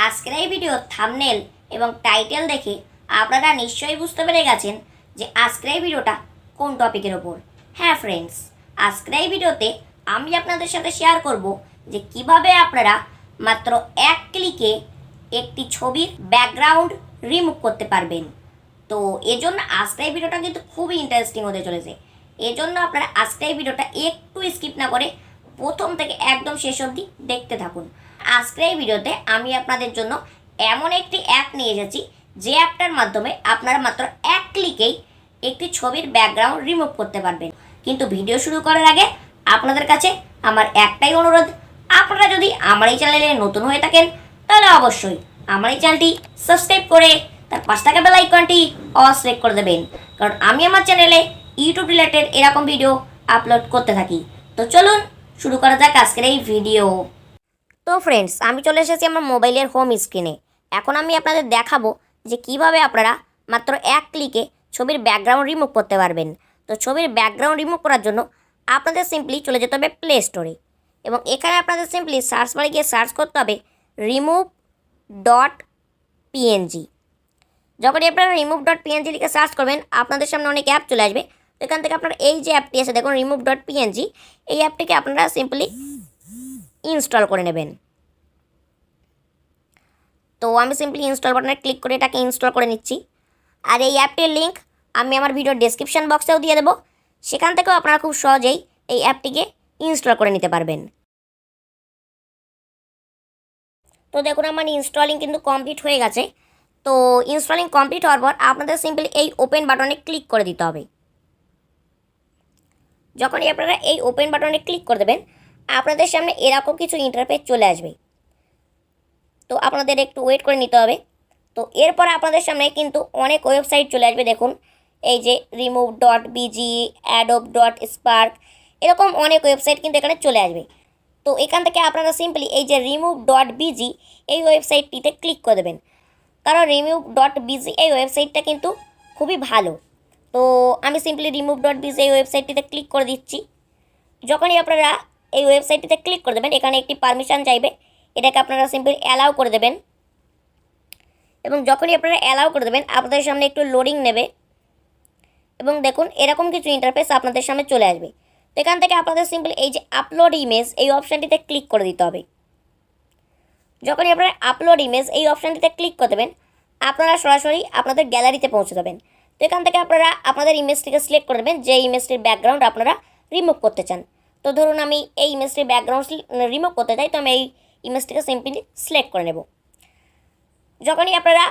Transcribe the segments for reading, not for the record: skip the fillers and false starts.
আজকের এই video thumbnail এবং টাইটেল দেখে আপনারা নিশ্চয়ই বুঝতে পেরে গেছেন যে আজকের এই ভিডিওটা কোন টপিকের ওপর। হ্যাঁ ফ্রেন্ডস, আজকের এই ভিডিওতে আমি আপনাদের সাথে শেয়ার করব যে কিভাবে আপনারা মাত্র এক ক্লিকে একটি ছবির ব্যাকগ্রাউন্ড রিমুভ করতে পারবেন। তো এজন্য আজকের এই ভিডিওটা কিন্তু খুবই ইন্টারেস্টিং হতে চলেছে। এজন্য আপনারা আজকের এই ভিডিওটা একটু স্কিপ না করে প্রথম থেকে একদম শেষ অবধি দেখতে থাকুন। আজকের এই ভিডিওতে আমি আপনাদের জন্য এমন একটি অ্যাপ নিয়ে এসেছি যে অ্যাপটার মাধ্যমে আপনারা মাত্র এক ক্লিকেই একটি ছবির ব্যাকগ্রাউন্ড রিমুভ করতে পারবেন। কিন্তু ভিডিও শুরু করার আগে আপনাদের কাছে আমার একটাই অনুরোধ, আপনারা যদি আমার এই চ্যানেলে নতুন হয়ে থাকেন তাহলে অবশ্যই আমার এই চ্যানেলটি সাবস্ক্রাইব করে তার পাশে থাকা বেল আইকনটি অল সিলেক্ট করে দেবেন, কারণ আমি আমার চ্যানেলে ইউটিউব রিলেটেড এরকম ভিডিও আপলোড করতে থাকি। তো চলুন শুরু করা যাক আজকের এই ভিডিও। তো ফ্রেন্ডস, আমি চলে এসেছি আমার মোবাইলের হোম স্ক্রিনে। এখন আমি আপনাদের দেখাবো যে কিভাবে আপনারা মাত্র এক ক্লিকে ছবির ব্যাকগ্রাউন্ড রিমুভ করতে পারবেন। তো ছবির ব্যাকগ্রাউন্ড রিমুভ করার জন্য আপনাদের সিম্পলি চলে যেতে হবে প্লে স্টোরে, এবং এখানে আপনাদের সিম্পলি সার্চ বারে গিয়ে সার্চ করতে হবে remove.png। যখনই আপনারা remove.png লিখে সার্চ করবেন আপনাদের সামনে অনেক অ্যাপ চলে আসবে। তো এখান থেকে আপনারা এই যে অ্যাপটি আছে দেখুন remove.png, এই অ্যাপটিকে আপনারা সিম্পলি ইনস্টল করে নেবেন। তো আমি সিম্পলি ইনস্টল বাটনে ক্লিক করে এটাকে ইনস্টল করে নিচ্ছি। আর এই অ্যাপটির লিঙ্ক আমি আমার ভিডিওর ডেসক্রিপশন বক্সেও দিয়ে দেবো, সেখান থেকেও আপনারা খুব সহজেই এই অ্যাপটিকে ইনস্টল করে নিতে পারবেন। তো দেখুন আমার ইনস্টলিং কিন্তু কমপ্লিট হয়ে গেছে। তো ইনস্টলিং কমপ্লিট হওয়ার পর আপনাদের সিম্পলি এই ওপেন বাটনে ক্লিক করে দিতে হবে। যখনই আপনারা এই ওপেন বাটনে ক্লিক করে দেবেন আপনাদের সামনে এরকম কিছু ইন্টারফেস চলে আসবে। তো আপনাদের একটু ওয়েট করে নিতে হবে। তো এরপর আপনাদের সামনে কিন্তু অনেক ওয়েবসাইট চলে আসবে। দেখুন এই যে remove.bg, adobe.spark, এরকম অনেক ওয়েবসাইট কিন্তু এখানে চলে আসবে। তো এখান থেকে আপনারা সিম্পলি এই যে remove.bg এই ওয়েবসাইটটিতে ক্লিক করে দেবেন, কারণ remove.bg এই ওয়েবসাইটটা কিন্তু খুবই ভালো। তো আমি সিম্পলি remove.bg এই ওয়েবসাইটটিতে ক্লিক করে দিচ্ছি। যখনই আপনারা এই ওয়েবসাইটটিতে ক্লিক করে দেবেন এখানে একটি পারমিশন চাইবে, এটাকে আপনারা সিম্পলি অ্যালাউ করে দেবেন। এবং যখনই আপনারা অ্যালাউ করে দেবেন আপনাদের সামনে একটু লোডিং নেবে, এবং দেখুন এরকম কিছু ইন্টারফেস আপনাদের সামনে চলে আসবে। তো এখান থেকে আপনাদের সিম্পলি এই যে আপলোড ইমেজ এই অপশানটিতে ক্লিক করে দিতে হবে। যখনই আপনারা আপলোড ইমেজ এই অপশানটিতে ক্লিক করে দেবেন আপনারা সরাসরি আপনাদের গ্যালারিতে পৌঁছে যাবেন। তো এখান থেকে আপনারা আপনাদের ইমেজটিকে সিলেক্ট করে দেবেন যে ইমেজটির ব্যাকগ্রাউন্ড আপনারা রিমুভ করতে চান। তো ধরুন আমি এই ইমেজটির ব্যাকগ্রাউন্ড রিমুভ করতে চাই, তো আমি এই ইমেজটিকে সিম্পলি সিলেক্ট করে নেব। যখনই আপনারা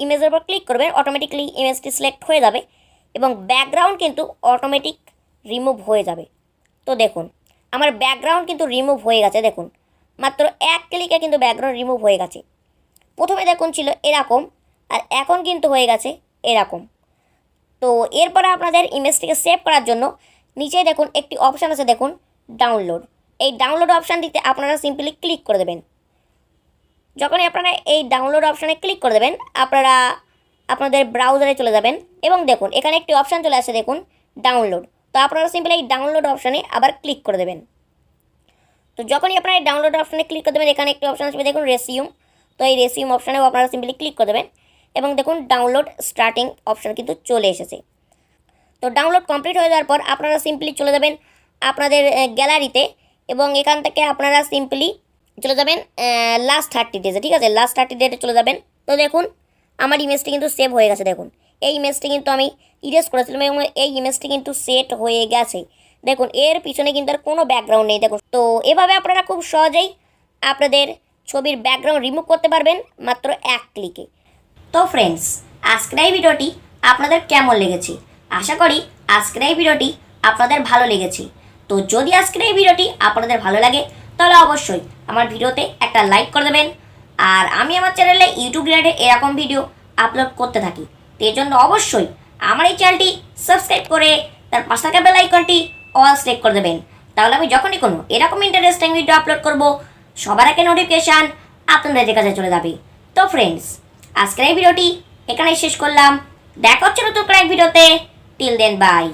ইমেজের উপর ক্লিক করবেন অটোমেটিকলি ইমেজটি সিলেক্ট হয়ে যাবে এবং ব্যাকগ্রাউন্ড কিন্তু অটোমেটিক রিমুভ হয়ে যাবে। তো দেখুন আমার ব্যাকগ্রাউন্ড কিন্তু রিমুভ হয়ে গেছে। দেখুন মাত্র এক ক্লিকে কিন্তু ব্যাকগ্রাউন্ড রিমুভ হয়ে গেছে। প্রথমে দেখুন ছিল এরকম, আর এখন কিন্তু হয়ে গেছে এরকম। তো এরপরে আপনাদের ইমেজটিকে সেভ করার জন্য নিচে দেখুন একটি অপশান আছে, দেখুন ডাউনলোড। এই ডাউনলোড অপশানটিতে আপনারা সিম্পলি ক্লিক করে দেবেন। যখনই আপনারা এই ডাউনলোড অপশানে ক্লিক করে দেবেন আপনারা আপনাদের ব্রাউজারে চলে যাবেন, এবং দেখুন এখানে একটি অপশান চলে আসে দেখুন ডাউনলোড। তো আপনারা সিম্পলি এই ডাউনলোড অপশানে আবার ক্লিক করে দেবেন। তো যখনই আপনারা এই ডাউনলোড অপশানে ক্লিক করে দেবেন এখানে একটি অপশান আসবে দেখুন রেসিউম। তো এই রেসিউম অপশানেও আপনারা সিম্পলি ক্লিক করে দেবেন, এবং দেখুন ডাউনলোড স্টার্টিং অপশান কিন্তু চলে এসেছে। তো ডাউনলোড কমপ্লিট হয়ে যাওয়ার পর আপনারা সিম্পলি চলে যাবেন আপনাদের গ্যালারিতে, এবং এখান থেকে আপনারা সিম্পলি চলে যাবেন লাস্ট 30 ডেজে। ঠিক আছে, লাস্ট 30 ডেটে চলে যাবেন। তো দেখুন আমার ইমেজটি কিন্তু সেভ হয়ে গেছে। দেখুন এই ইমেজটি কিন্তু আমি ইরেজ করেছিলাম এবং এই ইমেজটি কিন্তু সেট হয়ে গেছে। দেখুন এর পিছনে কিন্তু আর কোনো ব্যাকগ্রাউন্ড নেই। দেখুন তো এভাবে আপনারা খুব সহজেই আপনাদের ছবির ব্যাকগ্রাউন্ড রিমুভ করতে পারবেন মাত্র এক ক্লিকে। তো ফ্রেন্ডস, আজকের এই ভিডিওটি আপনাদের কেমন লেগেছে? আশা করি আজকের এই ভিডিওটি আপনাদের ভালো লেগেছে। তো যদি আজকের এই ভিডিওটি আপনাদের ভালো লাগে তাহলে অবশ্যই আমার ভিডিওতে একটা লাইক করে দেবেন। আর আমি আমার চ্যানেলে ইউটিউব রিলেটেড এরকম ভিডিও আপলোড করতে থাকি, তো এর জন্য অবশ্যই আমার এই চ্যানেলটি সাবস্ক্রাইব করে তার পাশে থাকা বেল আইকনটি অল সিলেক্ট করে দেবেন। তাহলে আমি যখনই কোনো এরকম ইন্টারেস্টিং ভিডিও আপলোড করব সবার আগে নোটিফিকেশান আপনাদের কাছে চলে যাবে। তো ফ্রেন্ডস, আজকের এই ভিডিওটি এখানেই শেষ করলাম। দেখা হচ্ছে নতুন কোনো এক ভিডিওতে। Till then by.